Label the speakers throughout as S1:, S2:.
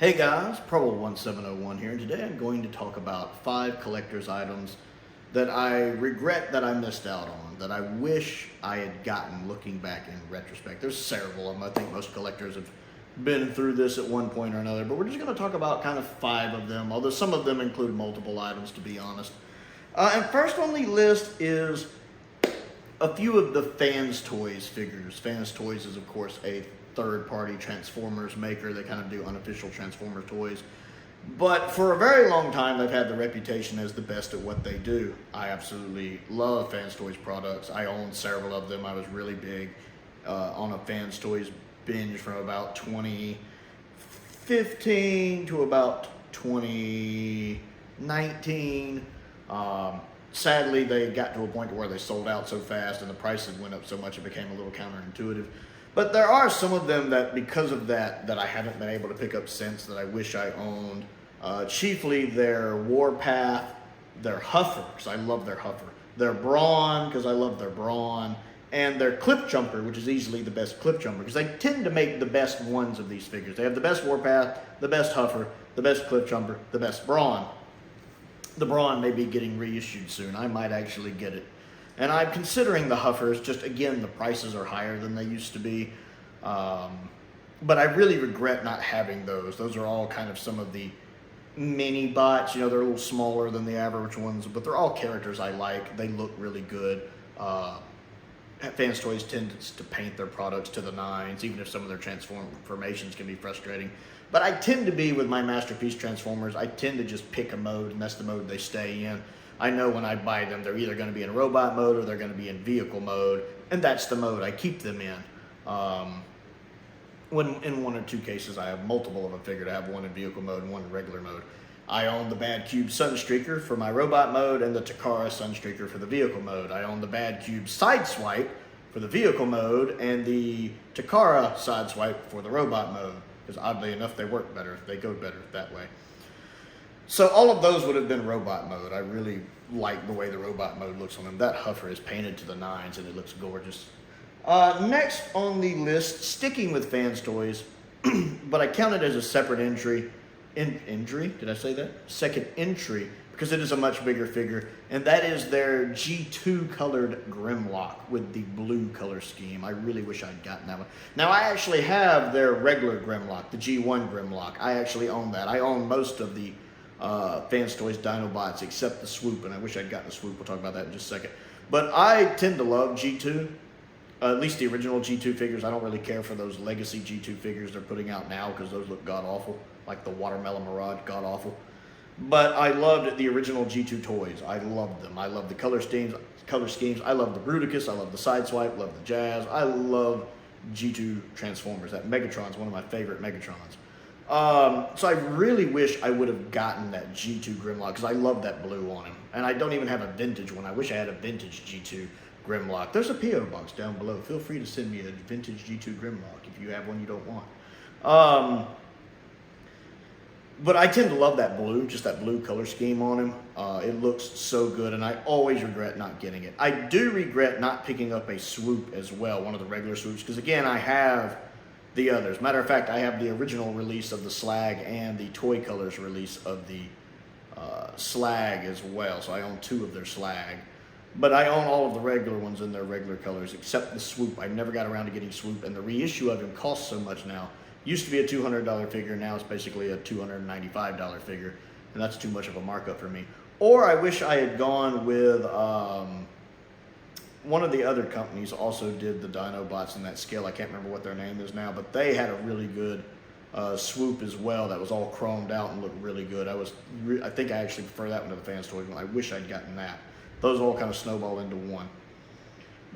S1: Hey guys, Probo1701 here, and today I'm going to talk about 5 collector's items that I regret that I missed out on, that I wish I had gotten looking back in retrospect. There's several of them. I think most collectors have been through this at one point or another, but we're just going to talk about kind of 5 of them, although some of them include multiple items, to be honest. And first on the list is a few of the Fans Toys figures. Fans Toys is, of course, a third-party Transformers maker. They kind of do unofficial Transformers toys. But for a very long time, they've had the reputation as the best at what they do. I absolutely love Fans Toys products. I own several of them. I was really big on a Fans Toys binge from about 2015 to about 2019. Sadly, they got to a point where they sold out so fast and the prices went up so much it became a little counterintuitive. But there are some of them that, because of that I haven't been able to pick up since, that I wish I owned. Chiefly their Warpath, their Huffer, because I love their Huffer. Their Brawn, because I love their Brawn. And their Cliff Jumper, which is easily the best Cliff Jumper, because they tend to make the best ones of these figures. They have the best Warpath, the best Huffer, the best Cliff Jumper, the best Brawn. The Brawn may be getting reissued soon. I might actually get it. And I'm considering the Huffers, just again, the prices are higher than they used to be. But I really regret not having those. Those are all kind of some of the mini bots. You know, they're a little smaller than the average ones, but they're all characters I like. They look really good. Fans Toys tends to paint their products to the nines, even if some of their transformations can be frustrating. But I tend to be, with my Masterpiece Transformers, I tend to just pick a mode, and that's the mode they stay in. I know when I buy them, they're either going to be in robot mode or they're going to be in vehicle mode, and that's the mode I keep them in. When in one or two cases, I have multiple of them figured. I have one in vehicle mode and one in regular mode. I own the Bad Cube Sunstreaker for my robot mode and the Takara Sunstreaker for the vehicle mode. I own the Bad Cube Sideswipe for the vehicle mode and the Takara Sideswipe for the robot mode, because oddly enough, they work better. They go better that way. So all of those would have been robot mode. I really like the way the robot mode looks on them. That Huffer is painted to the nines and it looks gorgeous. Next on the list, sticking with Fans Toys, but I count it as a separate entry. Did I say that? Second entry, because it is a much bigger figure, and that is their G2 colored Grimlock with the blue color scheme. I really wish I'd gotten that one. Now, I actually have their regular Grimlock, the G1 Grimlock. I actually own that. I own most of the Fans Toys Dinobots except the Swoop, and I wish I'd gotten the Swoop. We'll talk about that in just a second. But I tend to love G2, at least the original G2 figures. I don't really care for those legacy G2 figures they're putting out now, because those look god-awful, like the Watermelon Mirage, god-awful. But I loved the original G2 toys. I loved them. I love the color schemes. I love the Bruticus. I love the Sideswipe. Love the Jazz. I love G2 Transformers. That Megatron's one of my favorite Megatrons. So I really wish I would have gotten that G2 Grimlock, because I love that blue on him. And I don't even have a vintage one. I wish I had a vintage G2 Grimlock. There's a P.O. box down below. Feel free to send me a vintage G2 Grimlock if you have one you don't want. But I tend to love that blue, just that blue color scheme on him. It looks so good, and I always regret not getting it. I do regret not picking up a Swoop as well, one of the regular Swoops, because again, I have the others. Matter of fact, I have the original release of the Slag and the Toy Colors release of the Slag as well, so I own 2 of their Slag. But I own all of the regular ones in their regular colors, except the Swoop. I never got around to getting Swoop, and the reissue of him costs so much now. Used to be a $200 figure, now it's basically a $295 figure, and that's too much of a markup for me. Or I wish I had gone with one of the other companies also did the Dinobots in that scale. I can't remember what their name is now, but they had a really good Swoop as well that was all chromed out and looked really good. I think I actually prefer that one to the Fans Toys one. I wish I'd gotten that. Those all kind of snowball into one.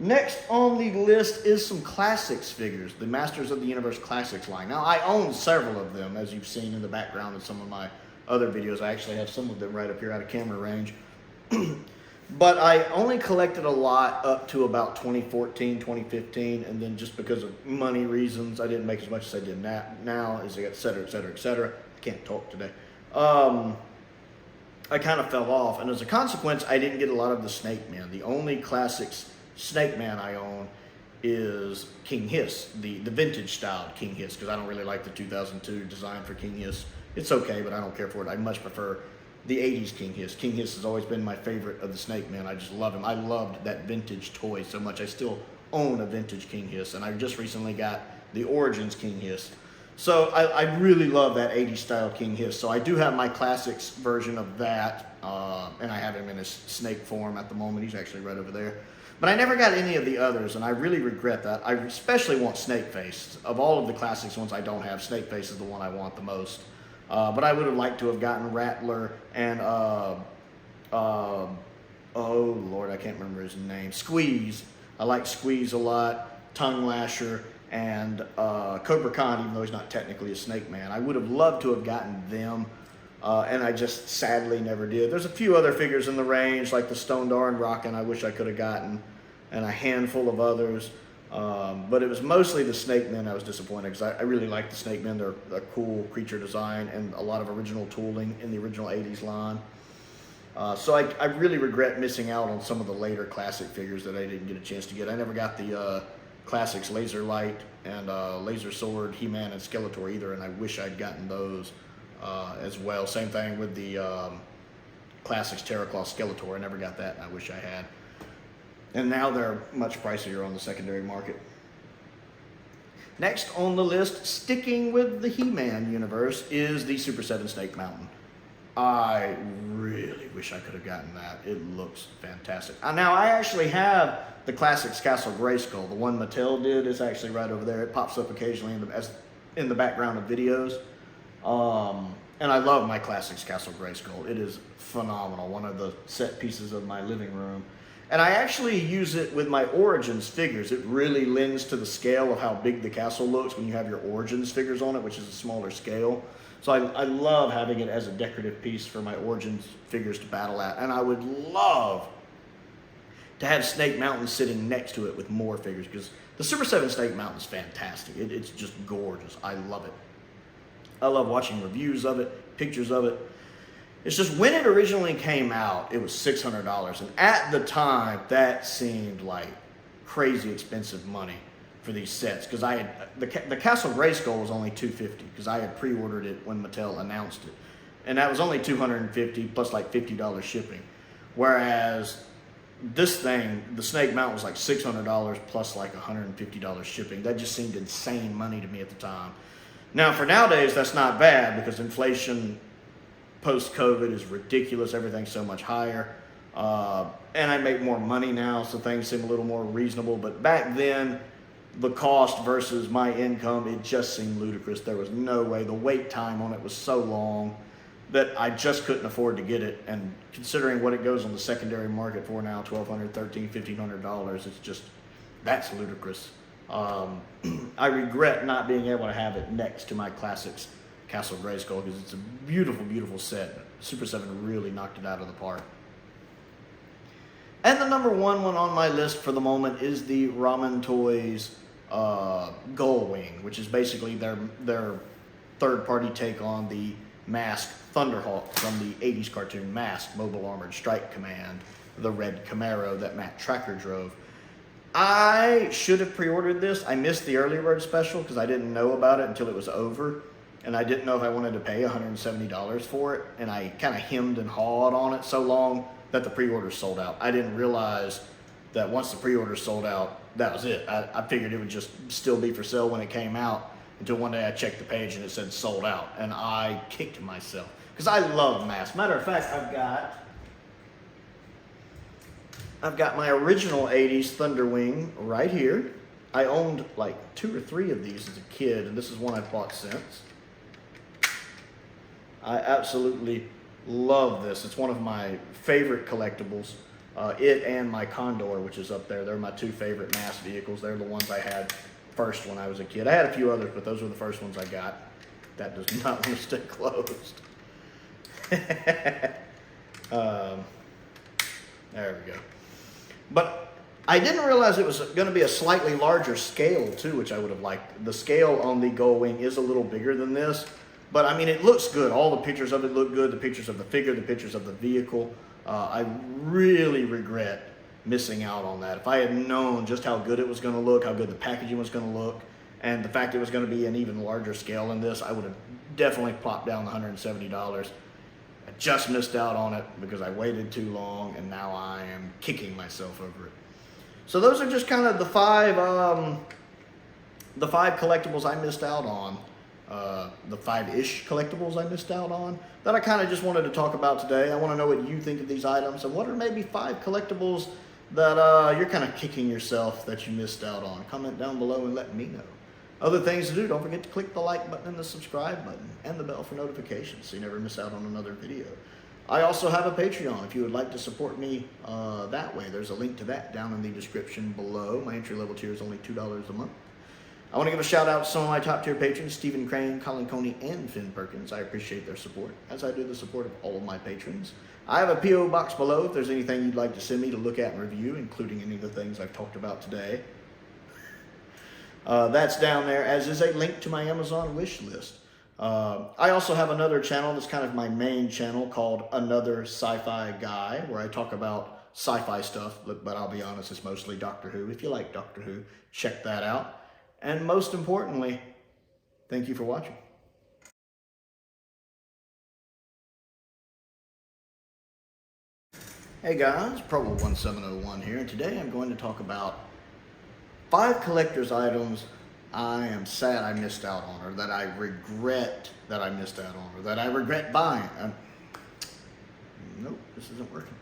S1: Next on the list is some Classics figures, the Masters of the Universe Classics line. Now, I own several of them, as you've seen in the background in some of my other videos. I actually have some of them right up here out of camera range. But I only collected a lot up to about 2014, 2015, and then just because of money reasons, I didn't make as much as I did now, as et cetera, et cetera, et cetera. I can't talk today. I kind of fell off, and as a consequence, I didn't get a lot of the Snake Man. The only Classics Snake Man I own is King Hiss, the vintage styled King Hiss, because I don't really like the 2002 design for King Hiss. It's okay, but I don't care for it. I much prefer the 80s King Hiss. King Hiss has always been my favorite of the Snake Men. I just love him. I loved that vintage toy so much. I still own a vintage King Hiss, and I just recently got the Origins King Hiss. So I really love that 80s style King Hiss. So I do have my classics version of that, and I have him in his snake form at the moment. He's actually right over there. But I never got any of the others, and I really regret that. I especially want Snakeface. Of all of the classics ones I don't have, Snakeface is the one I want the most. But I would have liked to have gotten Rattler and, oh Lord, I can't remember his name. Squeeze. I like Squeeze a lot. Tongue Lasher. And Cobra Khan, even though he's not technically a Snake Man. I would have loved to have gotten them, and I just sadly never did. There's a few other figures in the range, like the Stone Dar and Rockin' I wish I could have gotten, and a handful of others. But it was mostly the Snake Men I was disappointed, because I really like the Snake Men. They're a cool creature design and a lot of original tooling in the original 80s line. So I really regret missing out on some of the later classic figures that I didn't get a chance to get. I never got the classics Laser Light and Laser Sword, He-Man, and Skeletor either, and I wish I'd gotten those as well. Same thing with the classics Terraclaw Skeletor. I never got that, and I wish I had. And now they're much pricier on the secondary market. Next on the list, sticking with the He-Man universe, is the Super 7 Snake Mountain. I really wish I could have gotten that. It looks fantastic. Now, I actually have the Classics Castle Grayskull. The one Mattel did is actually right over there. It pops up occasionally in the background of videos. And I love my Classics Castle Grayskull. It is phenomenal. One of the set pieces of my living room. And I actually use it with my Origins figures. It really lends to the scale of how big the castle looks when you have your Origins figures on it, which is a smaller scale. So I love having it as a decorative piece for my Origins figures to battle at. And I would love to have Snake Mountain sitting next to it with more figures, because the Super 7 Snake Mountain is fantastic. It's just gorgeous. I love it. I love watching reviews of it, pictures of it. It's just when it originally came out, it was $600. And at the time, that seemed like crazy expensive money for these sets, because I had the Castle Grayskull was only $250 because I had pre-ordered it when Mattel announced it, and that was only $250 plus like $50 shipping. Whereas this thing, the Snake Mountain, was like $600 plus like $150 shipping. That just seemed insane money to me at the time. Now for nowadays, that's not bad, because inflation post-COVID is ridiculous. Everything's so much higher, and I make more money now, so things seem a little more reasonable. But back then, the cost versus my income, it just seemed ludicrous. There was no way. The wait time on it was so long that I just couldn't afford to get it. And considering what it goes on the secondary market for now, $1,200, $1,300, $1,500, it's just, that's ludicrous. I regret not being able to have it next to my Classics Castle Grayskull, because it's a beautiful, beautiful set. Super 7 really knocked it out of the park. And the number one on my list for the moment is the Ramen Toys Gullwing, which is basically their third-party take on the Mask Thunderhawk from the 80s cartoon Mask Mobile Armored Strike Command, the red Camaro that Matt Tracker drove. I should have pre-ordered this. I missed the early bird special because I didn't know about it until it was over, and I didn't know if I wanted to pay $170 for it, and I kind of hemmed and hawed on it so long that the pre-orders sold out. I didn't realize that once the pre-orders sold out, that was it. I figured it would just still be for sale when it came out, until one day I checked the page and it said sold out, and I kicked myself because I love Mask. Matter of fact, I've got my original 80s Thunderwing right here. I owned like 2 or 3 of these as a kid, and this is one I've bought since. I absolutely love this. It's one of my favorite collectibles. It and my Condor, which is up there. They're my 2 favorite Mask vehicles. They're the ones I had first when I was a kid. I had a few others, but those were the first ones I got. That does not want to stay closed. There we go. But I didn't realize it was going to be a slightly larger scale too, which I would have liked. The scale on the Gullwing is a little bigger than this, but I mean, it looks good. All the pictures of it look good. The pictures of the figure, the pictures of the vehicle. I really regret missing out on that. If I had known just how good it was going to look, how good the packaging was going to look, and the fact it was going to be an even larger scale than this, I would have definitely plopped down the $170. I just missed out on it because I waited too long, and now I am kicking myself over it. So those are just kind of the five collectibles I missed out on, the 5-ish collectibles I missed out on that I kind of just wanted to talk about today. I want to know what you think of these items, and what are maybe 5 collectibles that you're kind of kicking yourself that you missed out on. Comment down below and let me know. Other things to do, don't forget to click the like button and the subscribe button and the bell for notifications so you never miss out on another video. I also have a Patreon if you would like to support me that way. There's a link to that down in the description below. My entry level tier is only $2 a month. I want to give a shout out to some of my top tier patrons, Stephen Crane, Colin Coney, and Finn Perkins. I appreciate their support, as I do the support of all of my patrons. I have a P.O. box below if there's anything you'd like to send me to look at and review, including any of the things I've talked about today. That's down there, as is a link to my Amazon wish list. I also have another channel that's kind of my main channel called Another Sci-Fi Guy, where I talk about sci-fi stuff, but I'll be honest, it's mostly Doctor Who. If you like Doctor Who, check that out. And most importantly, thank you for watching. Hey guys, Probo1701 here, and today I'm going to talk about 5 collector's items I am sad I missed out on, or that I regret that I missed out on, or that I regret buying. Nope, this isn't working.